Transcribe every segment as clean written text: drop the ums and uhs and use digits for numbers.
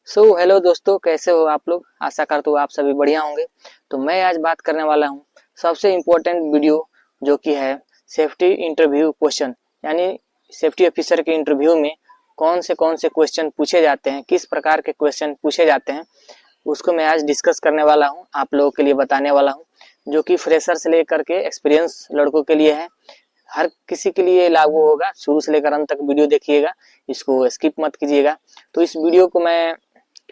Hello दोस्तों, कैसे हो आप लोग। आशा करता हूँ आप सभी बढ़िया होंगे। तो मैं आज बात करने वाला हूँ सबसे इम्पोर्टेंट वीडियो जो कि है सेफ्टी इंटरव्यू क्वेश्चन, यानी सेफ्टी ऑफिसर के इंटरव्यू में कौन से क्वेश्चन पूछे जाते हैं, किस प्रकार के क्वेश्चन पूछे जाते हैं, उसको मैं आज डिस्कस करने वाला हूँ, आप लोगों के लिए बताने वाला हूँ, जो कि फ्रेशर से लेकर के एक्सपीरियंस लड़कों के लिए है। हर किसी के लिए लागू होगा। शुरू से लेकर अंत तक वीडियो देखिएगा, इसको स्किप मत कीजिएगा। तो इस वीडियो को मैं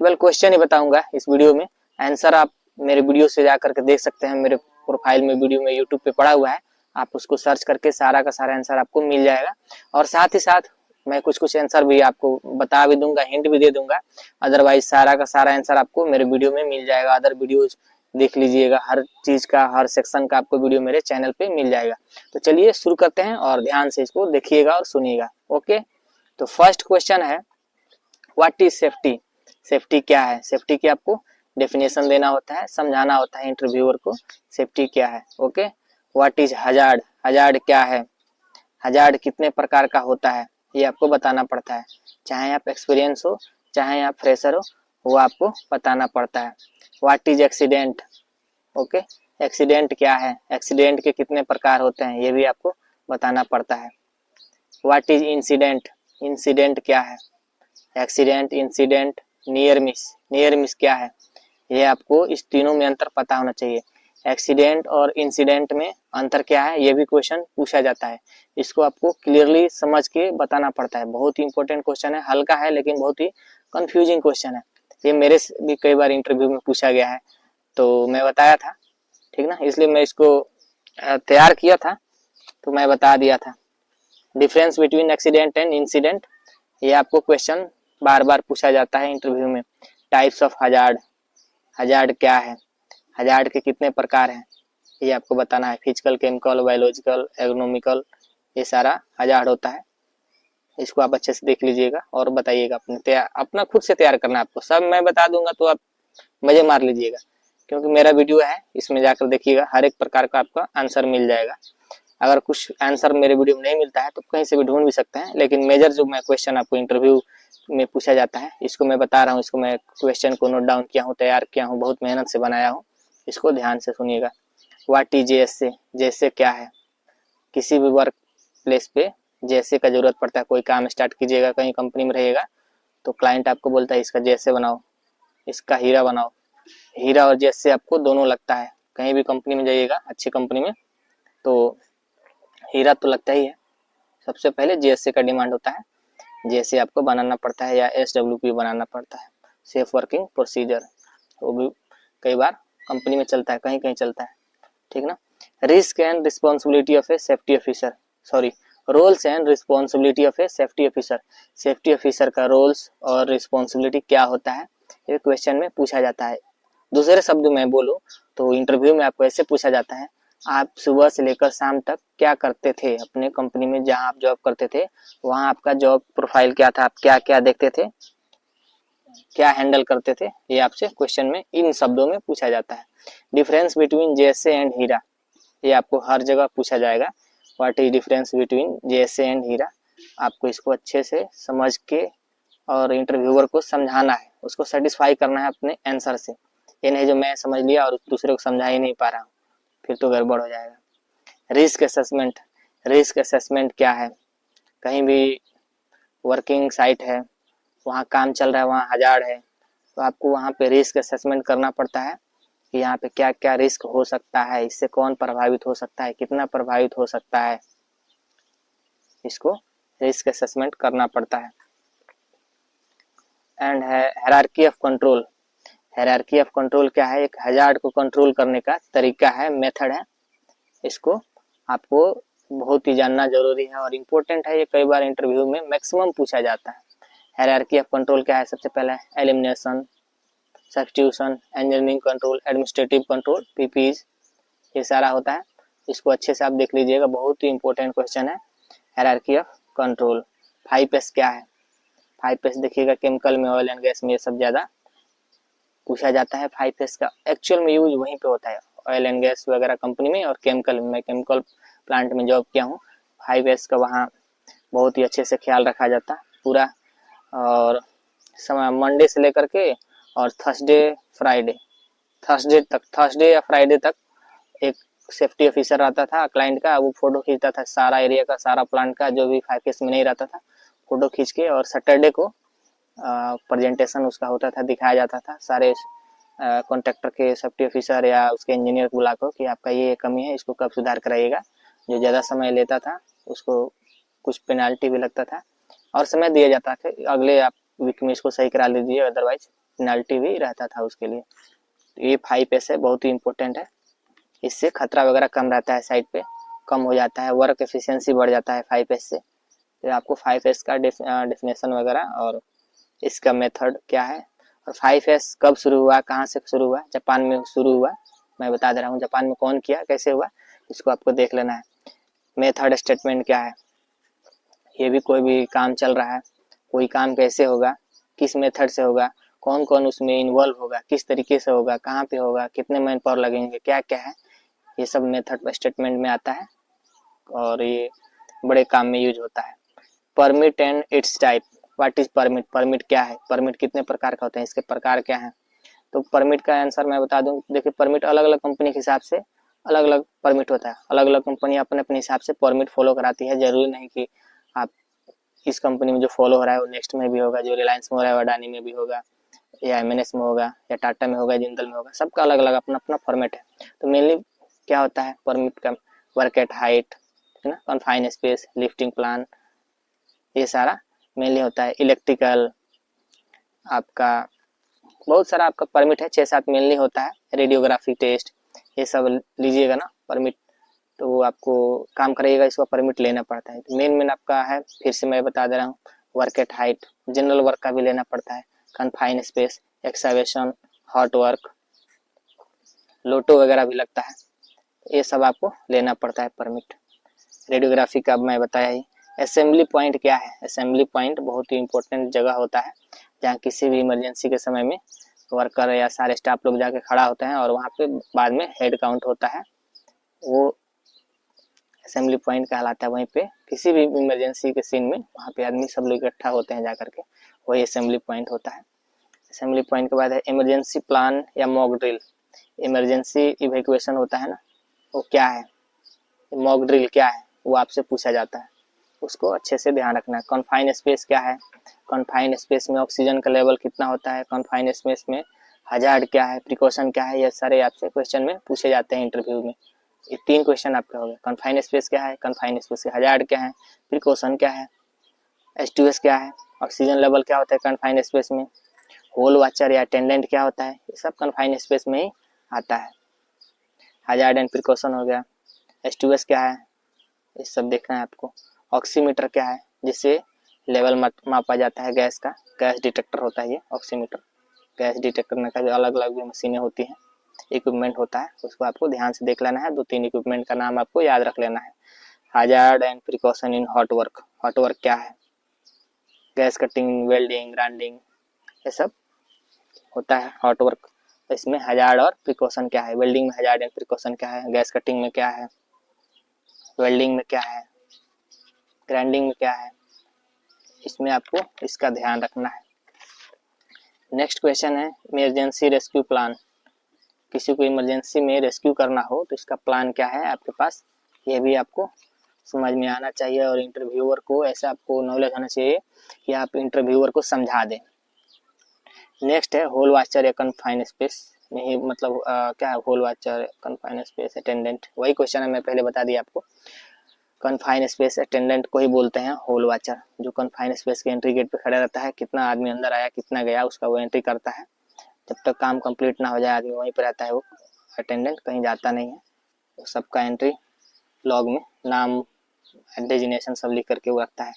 केवल क्वेश्चन ही बताऊंगा इस वीडियो में। आंसर आप मेरे वीडियो से जाकर के देख सकते हैं, मेरे प्रोफाइल में वीडियो में यूट्यूब पे पड़ा हुआ है, आप उसको सर्च करके सारा का सारा आंसर आपको मिल जाएगा। और साथ ही साथ मैं कुछ आंसर भी आपको बता भी दूंगा, हिंट भी दे दूंगा। अदरवाइज सारा का सारा आंसर आपको मेरे वीडियो में मिल जाएगा। अदर वीडियोज देख लीजिएगा, हर चीज का हर सेक्शन का आपको वीडियो मेरे चैनल पे मिल जाएगा। तो चलिए शुरू करते हैं और ध्यान से इसको देखिएगा और सुनिएगा। ओके, तो फर्स्ट क्वेश्चन है, व्हाट इज सेफ्टी। सेफ्टी क्या है। सेफ्टी की आपको डेफिनेशन देना होता है, समझाना होता है इंटरव्यूअर को सेफ्टी क्या है। Okay, what is hazard. Hazard क्या है, हजार्ड कितने प्रकार का होता है, ये आपको बताना पड़ता है। चाहे आप एक्सपीरियंस हो, चाहे आप फ्रेशर हो, वो आपको बताना पड़ता है। What is accident. Okay, accident क्या है, एक्सीडेंट के कितने प्रकार होते हैं, ये भी आपको बताना पड़ता है। What is incident. इंसिडेंट क्या है, accident, incident, near miss. Near miss क्या है, ये आपको इस तीनों में अंतर पता होना चाहिए। एक्सीडेंट और इंसिडेंट में अंतर क्या है, ये भी क्वेश्चन पूछा जाता है। इसको आपको क्लियरली समझ के बताना पड़ता है। बहुत ही इंपॉर्टेंट क्वेश्चन है, हल्का है लेकिन बहुत ही कंफ्यूजिंग क्वेश्चन है। ये मेरे से भी कई बार इंटरव्यू में पूछा गया है, तो मैं बताया था, ठीक ना, इसलिए मैं इसको तैयार किया था, तो मैं बता दिया था। Difference between accident and incident, ये आपको क्वेश्चन बार बार पूछा जाता है इंटरव्यू में। टाइप्स ऑफ हजार्ड, हजार्ड क्या है, हजार्ड के कितने प्रकार हैं, ये आपको बताना है। फिजिकल, केमिकल, बायोलॉजिकल, एग्नोमिकल, ये सारा हजार्ड होता है। इसको आप अच्छे से देख लीजिएगा और बताइएगा। अपना खुद से तैयार करना है आपको, सब मैं बता दूंगा तो आप मजे मार लीजिएगा, क्योंकि मेरा वीडियो है, इसमें जाकर देखिएगा, हर एक प्रकार का आपका आंसर मिल जाएगा। अगर कुछ आंसर मेरे वीडियो में नहीं मिलता है तो कहीं से भी ढूंढ भी सकते हैं, लेकिन मेजर जो मैं क्वेश्चन आपको इंटरव्यू में पूछा जाता है, इसको मैं बता रहा हूँ। इसको मैं क्वेश्चन को नोट डाउन किया हूँ, तैयार किया हूँ, बहुत मेहनत से बनाया हूँ। इसको ध्यान से सुनिएगा। What is JSA. जेएसए क्या है, किसी भी वर्क प्लेस पे जेएसए का जरूरत पड़ता है। कोई काम स्टार्ट कीजिएगा, कहीं कंपनी में रहिएगा, तो क्लाइंट आपको बोलता है इसका जेएसए बनाओ, इसका हीरा बनाओ। हीरा और जेएसए आपको दोनों लगता है। कहीं भी कंपनी में जाइएगा, अच्छी कंपनी में, तो हीरा तो लगता ही है। सबसे पहले जेएसए का डिमांड होता है, जेएसए आपको बनाना पड़ता है, या एसडब्ल्यूपी बनाना पड़ता है, सेफ वर्किंग प्रोसीजर। वो भी कई बार कंपनी में चलता है, कहीं कहीं चलता है, ठीक ना। Risk and responsibility of a safety officer, sorry, roles and responsibility of a safety officer. Safety officer का रोल्स और रिस्पॉन्सिबिलिटी क्या होता है, ये क्वेश्चन में पूछा जाता है। दूसरे शब्द में बोलूं तो इंटरव्यू में आपको ऐसे पूछा जाता है, आप सुबह से लेकर शाम तक क्या करते थे अपने कंपनी में, जहां आप जॉब करते थे, वहां आपका जॉब प्रोफाइल क्या था, आप क्या क्या देखते थे, क्या हैंडल करते थे, ये आपसे क्वेश्चन में इन शब्दों में पूछा जाता है। Difference between JSA and HIRA, ये आपको हर जगह पूछा जाएगा। What is difference between JSA and HIRA, आपको इसको अच्छे से समझ के और इंटरव्यूअर को समझाना है, उसको सेटिस्फाई करना है अपने आंसर से। ये नहीं जो मैं समझ लिया और दूसरे को समझा ही नहीं पा रहा हूँ, फिर तो गड़बड़ हो जाएगा। Risk assessment. रिस्क असेसमेंट क्या है, कहीं भी वर्किंग साइट है, वहाँ काम चल रहा है, वहाँ हजार्ड है, तो आपको वहाँ पे रिस्क असेसमेंट करना पड़ता है कि यहाँ पे क्या क्या रिस्क हो सकता है, इससे कौन प्रभावित हो सकता है, कितना प्रभावित हो सकता है, इसको रिस्क असेसमेंट करना पड़ता है। एंड है hierarchy of control. Hierarchy of control क्या है, एक हजार्ड को कंट्रोल करने का तरीका है, मेथड है। इसको आपको बहुत ही जानना जरूरी है और इम्पोर्टेंट है। ये कई बार इंटरव्यू में मैक्सिमम पूछा जाता है। हायरार्की ऑफ कंट्रोल क्या है, सबसे पहले elimination, substitution, engineering control, administrative control, PPs, ये सारा होता है। इसको अच्छे से आप देख लीजिएगा, बहुत ही इंपॉर्टेंट क्वेश्चन है हायरार्की ऑफ कंट्रोल। 5S क्या है, 5S देखिएगा, केमिकल में, ऑयल एंड गैस में ये सब ज्यादा पूछा जाता है। 5S का एक्चुअल में यूज वहीं पे होता है, ऑयल एंड गैस वगैरह कंपनी में और केमिकल में। मैं केमिकल प्लांट में जॉब किया हूँ, 5S का वहाँ बहुत ही अच्छे से ख्याल रखा जाता है पूरा। और समय मंडे से लेकर के और थर्सडे या फ्राइडे तक एक सेफ्टी ऑफिसर रहता था क्लाइंट का, वो फोटो खींचता था सारा एरिया का, सारा प्लांट का, जो भी 5S में नहीं रहता था फोटो खींच के, और सैटरडे को प्रेजेंटेशन उसका होता था, दिखाया जाता था सारे कॉन्ट्रैक्टर के सेफ्टी ऑफिसर या उसके इंजीनियर को बुलाकर कि आपका ये कमी है, इसको कब सुधार कराइएगा। जो ज़्यादा समय लेता था उसको कुछ पेनाल्टी भी लगता था और समय दिया जाता था, अगले आप वीक में इसको सही करा लीजिए, अदरवाइज पेनाल्टी भी रहता था उसके लिए। तो ये 5S है, बहुत ही इंपॉर्टेंट है। इससे खतरा वगैरह कम रहता है, साइड पे कम हो जाता है, वर्क एफिशिएंसी बढ़ जाता है 5S से। फिर आपको 5S का डेफिनेशन वगैरह और इसका मेथड क्या है, और 5S कब शुरू हुआ, कहाँ से शुरू हुआ। जापान में शुरू हुआ, मैं बता दे रहा हूँ जापान में कौन किया, कैसे हुआ, इसको आपको देख लेना है। मेथड स्टेटमेंट क्या है, ये भी कोई भी काम चल रहा है, कोई काम कैसे होगा, किस मेथड से होगा, कौन कौन उसमें इन्वॉल्व होगा, किस तरीके से होगा, कहाँ पे होगा, कितने मैन पावर लगेंगे, क्या क्या है, ये सब मेथड स्टेटमेंट में आता है और ये बड़े काम में यूज होता है। Permit and it's type, what is permit, permit क्या है, परमिट कितने प्रकार का होता है, इसके प्रकार क्या है। तो परमिट का आंसर मैं बता दूं, देखिए परमिट अलग अलग कंपनी के हिसाब से अलग अलग परमिट होता है, अलग अलग कंपनी अपने अपने हिसाब से परमिट फॉलो कराती है। जरूरी नहीं कि आप इस कंपनी में जो फॉलो हो रहा है वो नेक्स्ट में भी होगा, जो रिलायंस में हो रहा है अडानी में भी होगा, या MNS में होगा, या टाटा में होगा, जिंदल में होगा, सबका अलग अलग अपना अपना फॉर्मेट है। तो मेनली क्या होता है परमिट का, वर्क एट हाइट है ना, कन्फाइन स्पेस, लिफ्टिंग प्लान, ये सारा मेनली होता है। इलेक्ट्रिकल आपका बहुत सारा आपका परमिट है, 6-7 मेनली होता है। रेडियोग्राफी टेस्ट ये सब लीजिएगा ना परमिट, तो वो आपको काम करिएगा, इसका परमिट लेना पड़ता है। तो मेन आपका है, फिर से मैं बता दे रहा हूँ, work at height, general work का भी लेना पड़ता है, confined space, excavation, hot work, LOTO वगैरह भी लगता है, ये सब आपको लेना पड़ता है परमिट। रेडियोग्राफी का मैं बताया ही। असेंबली पॉइंट क्या है, असेंबली पॉइंट बहुत ही इंपॉर्टेंट जगह होता है जहाँ किसी भी इमरजेंसी के समय में वर्कर या सारे स्टाफ लोग जाके खड़ा होते हैं और वहाँ पे बाद में हेड काउंट होता है, वो असेंबली पॉइंट कहलाता है। वहीं पे किसी भी इमरजेंसी के सीन में वहाँ पे आदमी सब लोग इकट्ठा होते हैं जाकर के, वही असेंबली पॉइंट होता है। असेंबली पॉइंट के बाद है इमरजेंसी प्लान या मॉक ड्रिल। इमरजेंसी इवैक्यूएशन होता है ना, वो क्या है, मॉक ड्रिल क्या है, वो आपसे पूछा जाता है, उसको अच्छे से ध्यान रखना है। कन्फाइन स्पेस क्या है, कन्फाइन स्पेस में ऑक्सीजन का लेवल कितना होता है, कन्फाइन स्पेस में हजार्ड क्या है, प्रिकॉशन क्या है, ये सारे आपसे क्वेश्चन में पूछे जाते हैं इंटरव्यू में। ये 3 क्वेश्चन आपके हो गए, कन्फाइन स्पेस क्या है, कन्फाइन स्पेस के हजार्ड क्या है, प्रिकॉशन क्या है, H2S क्या है, ऑक्सीजन लेवल क्या होता है कन्फाइन स्पेस में, होल वाचर या अटेंडेंट क्या होता है, ये सब कन्फाइन स्पेस में ही आता है। हजार्ड एंड प्रिकॉशन हो गया, H2S क्या है, ये सब देखना है आपको। ऑक्सीमीटर क्या है, जिससे लेवल मापा जाता है गैस का, गैस डिटेक्टर होता है ये ऑक्सीमीटर। गैस डिटेक्टर में का अलग अलग भी मशीनें होती हैं, इक्विपमेंट होता है, उसको आपको ध्यान से देख लेना है। 2-3 इक्विपमेंट का नाम आपको याद रख लेना है। Hazard and precaution in hot work, hot work क्या है, गैस कटिंग, वेल्डिंग, ग्राइंडिंग, ये सब होता है हॉट वर्क। इसमें हजार्ड और प्रिकॉशन क्या है, वेल्डिंग में हजार्ड एंड प्रिकॉशन क्या है, गैस कटिंग में क्या है, वेल्डिंग में क्या है, ग्राइंडिंग में क्या है, इसमें आपको इसका ध्यान रखना है। नेक्स्ट क्वेश्चन है इमरजेंसी रेस्क्यू प्लान। किसी को इमरजेंसी में रेस्क्यू करना हो तो इसका प्लान क्या है आपके पास, ये भी आपको समझ में आना चाहिए और इंटरव्यूअर को ऐसा आपको नॉलेज होना चाहिए कि आप इंटरव्यूअर को समझा दें। नेक्स्ट है होल वाचर या कन्फाइन स्पेस में ही, मतलब क्या है hole watcher, confine space, attendant, वही क्वेश्चन है, मैं पहले बता दिया आपको। कन्फाइन स्पेस अटेंडेंट को ही बोलते हैं होल वाचर, जो कन्फाइन स्पेस के एंट्री गेट पे खड़ा रहता है, कितना आदमी अंदर आया कितना गया उसका वो एंट्री करता है। जब तक काम कंप्लीट ना हो जाए आदमी वहीं पर रहता है, वो अटेंडेंट कहीं जाता नहीं है, तो सबका एंट्री लॉग में नाम डेजिग्नेशन सब लिख करके वो रखता है।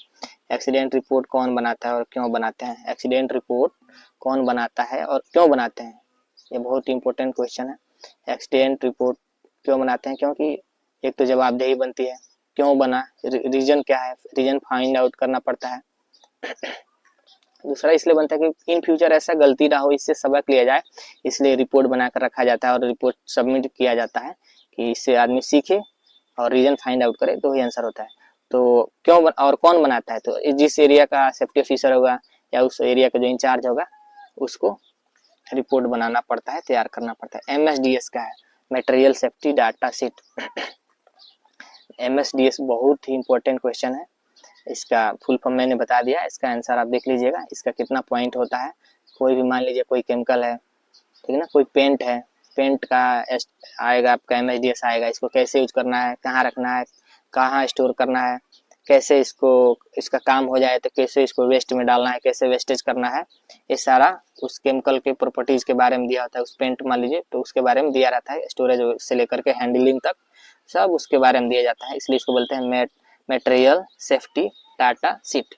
एक्सीडेंट रिपोर्ट कौन बनाता है और क्यों बनाते हैं, एक्सीडेंट रिपोर्ट कौन बनाता है और क्यों बनाते हैं, ये बहुत इंपॉर्टेंट क्वेश्चन है। एक्सीडेंट रिपोर्ट क्यों बनाते हैं, क्योंकि एक तो जवाबदेही बनती है, क्यों बना, रीजन क्या है, रीजन फाइंड आउट करना पड़ता है। दूसरा इसलिए बनता है कि इन फ्यूचर ऐसा गलती ना हो, इससे सबक लिया जाए, इसलिए रिपोर्ट बनाकर रखा जाता है और रिपोर्ट सबमिट किया जाता है कि इससे आदमी सीखे और रीजन फाइंड आउट करे, तो ही आंसर होता है। तो क्यों और कौन बनाता है, तो जिस एरिया का सेफ्टी ऑफिसर होगा या उस एरिया का जो इंचार्ज होगा उसको रिपोर्ट बनाना पड़ता है, तैयार करना पड़ता है। MSDS क्या है? Material safety data sheet. MSDS बहुत ही इंपॉर्टेंट क्वेश्चन है। इसका फुल फॉर्म मैंने बता दिया, इसका आंसर आप देख लीजिएगा। इसका कितना पॉइंट होता है, कोई भी मान लीजिए कोई केमिकल है, ठीक है ना, कोई पेंट है, पेंट का आएगा आपका MSDS आएगा। इसको कैसे यूज करना है, कहाँ रखना है, कहाँ स्टोर करना है, कैसे इसको इसका काम हो जाए तो कैसे इसको वेस्ट में डालना है, कैसे वेस्टेज करना है, ये सारा उस केमिकल के प्रॉपर्टीज के बारे में दिया होता है। उस पेंट मान लीजिए तो उसके बारे में दिया रहता है, स्टोरेज से लेकर के हैंडलिंग तक सब उसके बारे में दिया जाता है। इसलिए इसको बोलते हैं material safety data sheet.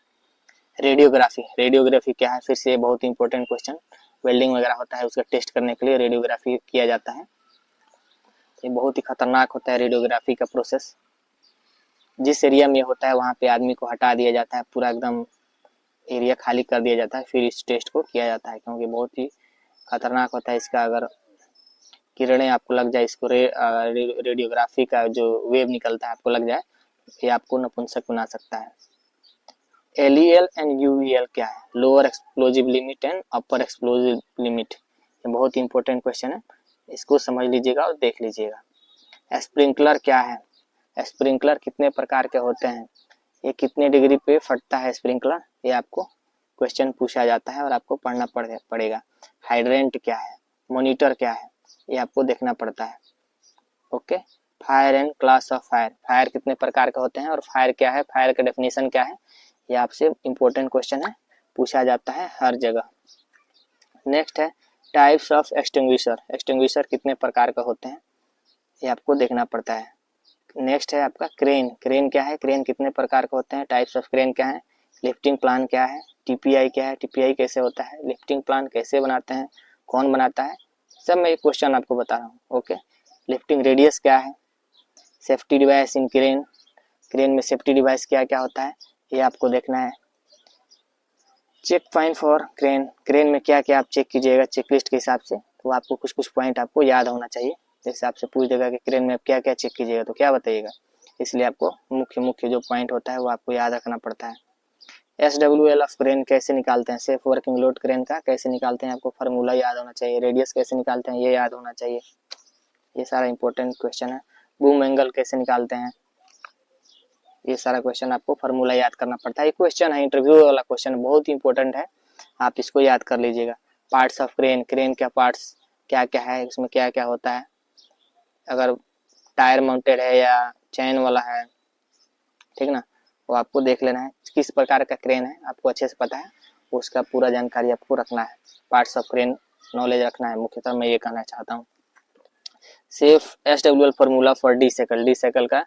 Radiography, radiography क्या है? फिर से बहुत इंपॉर्टेंट क्वेश्चन। वेल्डिंग वगैरह होता है, उसका टेस्ट करने के लिए रेडियोग्राफी किया जाता है। ये बहुत ही खतरनाक होता है रेडियोग्राफी का प्रोसेस। जिस एरिया में होता है वहाँ पे आदमी को हटा दिया जाता है, पूरा एकदम एरिया खाली कर दिया जाता है, फिर इस टेस्ट को किया जाता है, क्योंकि बहुत ही खतरनाक होता है इसका। अगर किरणें आपको लग जाए, इसको रेडियोग्राफी का जो वेव निकलता है आपको लग जाए, ये आपको नपुंसक बना सकता है। LEL एंड UEL क्या है? Lower explosive limit and upper explosive limit. ये बहुत इंपॉर्टेंट क्वेश्चन है, इसको समझ लीजिएगा और देख लीजिएगा। स्प्रिंकलर क्या है? स्प्रिंकलर कितने प्रकार के होते हैं, ये कितने डिग्री पे फटता है स्प्रिंकलर, ये आपको क्वेश्चन पूछा जाता है और आपको पढ़ना पड़ेगा। हाइड्रेंट क्या है? मॉनिटर क्या है? ये आपको देखना पड़ता है। Okay. Fire and class of fire, fire कितने प्रकार के होते हैं और फायर क्या है, फायर का डेफिनेशन क्या है, ये आपसे इंपॉर्टेंट क्वेश्चन है, पूछा जाता है हर जगह। नेक्स्ट है टाइप्स ऑफ एक्सटिंग्विशर, एक्सटिंग्विशर कितने प्रकार का होते हैं, ये आपको देखना पड़ता है। नेक्स्ट है आपका क्रेन, क्रेन क्या है, क्रेन कितने प्रकार के होते हैं, टाइप्स ऑफ क्रेन क्या है, लिफ्टिंग प्लान क्या है, TPI क्या है, TPI कैसे होता है, लिफ्टिंग प्लान कैसे बनाते हैं, कौन बनाता है, सब मैं एक क्वेश्चन आपको बता रहा हूँ। ओके। लिफ्टिंग रेडियस क्या है, safety device in crane, crane में सेफ्टी डिवाइस क्या क्या होता है, ये आपको देखना है। Check point for crane, crane में क्या क्या आप चेक कीजिएगा चेक लिस्ट के हिसाब से, तो आपको कुछ कुछ पॉइंट आपको याद होना चाहिए। जैसे आपसे पूछ देगा कि क्रेन में आप क्या क्या चेक कीजिएगा तो क्या बताइएगा, इसलिए आपको मुख्य मुख्य जो पॉइंट होता है वो आपको याद रखना पड़ता है। SWL ऑफ क्रेन कैसे निकालते हैं, सेफ वर्किंग लोड क्रेन का कैसे निकालते हैं, आपको फार्मूला याद होना चाहिए। रेडियस कैसे निकालते हैं ये याद होना चाहिए, ये सारा इंपॉर्टेंट क्वेश्चन है। बूम एंगल कैसे निकालते हैं, ये सारा क्वेश्चन आपको फार्मूला याद करना पड़ता है। ये क्वेश्चन है, इंटरव्यू वाला क्वेश्चन, बहुत ही इंपॉर्टेंट है, आप इसको याद कर लीजिएगा। पार्ट्स ऑफ क्रेन, क्रेन का पार्ट्स क्या क्या है, इसमें क्या क्या होता है, अगर टायर माउंटेड है या चैन वाला है, ठीक ना, वो आपको देख लेना है। किस प्रकार का क्रेन है आपको अच्छे से पता है, उसका पूरा जानकारी आपको रखना है। पार्ट्स ऑफ क्रेन नॉलेज रखना है, मुख्यतः मैं ये कहना चाहता हूँ। Safe SWL formula for D cycle का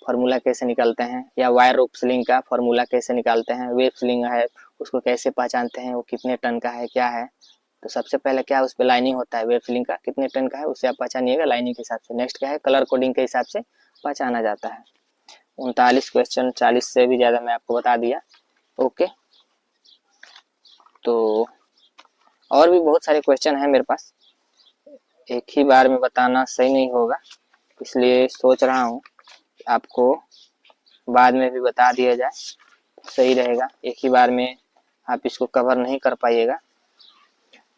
फार्मूला कैसे निकालते हैं, या वायर रोप स्लिंग का फार्मूला कैसे निकालते हैं, वेब स्लिंग है उसको कैसे पहचानते हैं, वो कितने टन का है क्या है। तो सबसे पहले क्या उस पर लाइनिंग होता है, वेब स्लिंग का कितने टन का है उससे आप पहचानिएगा लाइनिंग के हिसाब से। नेक्स्ट क्या है, कलर कोडिंग के हिसाब से पहचाना जाता है। 39 क्वेश्चन, 40 से भी ज्यादा मैं आपको बता दिया। ओके, तो और भी बहुत सारे क्वेश्चन है मेरे पास, एक ही बार में बताना सही नहीं होगा, इसलिए सोच रहा हूँ आपको बाद में भी बता दिया जाए, सही रहेगा। एक ही बार में आप इसको कवर नहीं कर पाइएगा,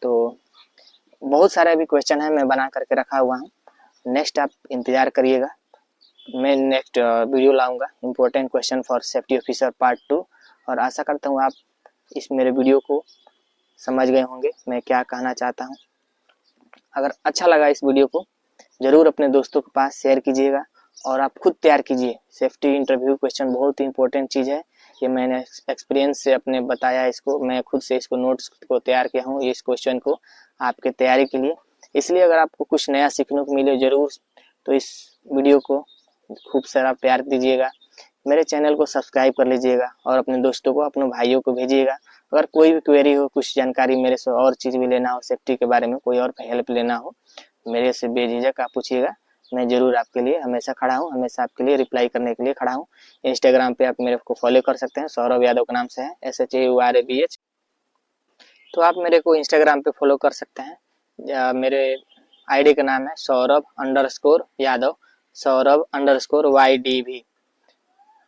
तो बहुत सारे अभी क्वेश्चन है मैं बना करके रखा हुआ हूँ। नेक्स्ट आप इंतजार करिएगा, मैं नेक्स्ट वीडियो लाऊंगा important question for safety officer part 2। और आशा करता हूँ आप इस मेरे वीडियो को समझ गए होंगे मैं क्या कहना चाहता हूँ। अगर अच्छा लगा इस वीडियो को जरूर अपने दोस्तों के पास शेयर कीजिएगा और आप खुद तैयार कीजिए। सेफ्टी इंटरव्यू क्वेश्चन बहुत ही इंपॉर्टेंट चीज़ है, ये मैंने एक्सपीरियंस से अपने बताया, इसको मैं खुद से इसको नोट्स को तैयार किया हूँ इस क्वेश्चन को आपके तैयारी के लिए। इसलिए अगर आपको कुछ नया सीखने को मिले जरूर तो इस वीडियो को खूब सारा प्यार दीजिएगा, मेरे चैनल को सब्सक्राइब कर लीजिएगा और अपने दोस्तों को अपने भाइयों को भेजिएगा। अगर कोई भी क्वेरी हो, कुछ जानकारी मेरे से और चीज़ भी लेना हो, सेफ्टी के बारे में कोई और हेल्प लेना हो, मेरे से बेझिझक आप पूछिएगा, मैं जरूर आपके लिए हमेशा खड़ा हूँ, हमेशा आपके लिए रिप्लाई करने के लिए खड़ा हूँ। इंस्टाग्राम पे आप मेरे को फॉलो कर सकते हैं, सौरभ यादव के नाम से है, SHAURABH। तो आप मेरे को इंस्टाग्राम पे फॉलो कर सकते हैं, मेरे आईडी का नाम है सौरभ_यादव, सौरभ_YDV।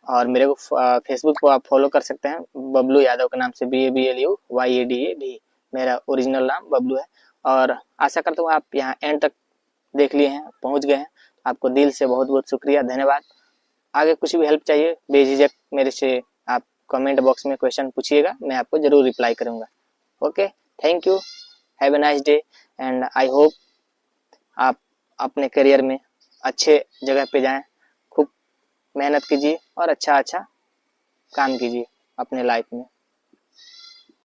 और मेरे को फेसबुक पर आप फॉलो कर सकते हैं, बबलू यादव के नाम से, BABLUYADA मेरा ओरिजिनल नाम बबलू है। और आशा करता हूँ आप यहाँ एंड तक देख लिए हैं, पहुँच गए हैं। आपको दिल से बहुत बहुत शुक्रिया, धन्यवाद। आगे कुछ भी हेल्प चाहिए बेझिझक मेरे से आप कमेंट बॉक्स में क्वेश्चन पूछिएगा, मैं आपको जरूर रिप्लाई करूँगा। Okay, thank you, have a nice day and I hope आप अपने करियर में अच्छे जगह पे जाएं, खूब मेहनत कीजिए और अच्छा काम कीजिए अपने लाइफ में।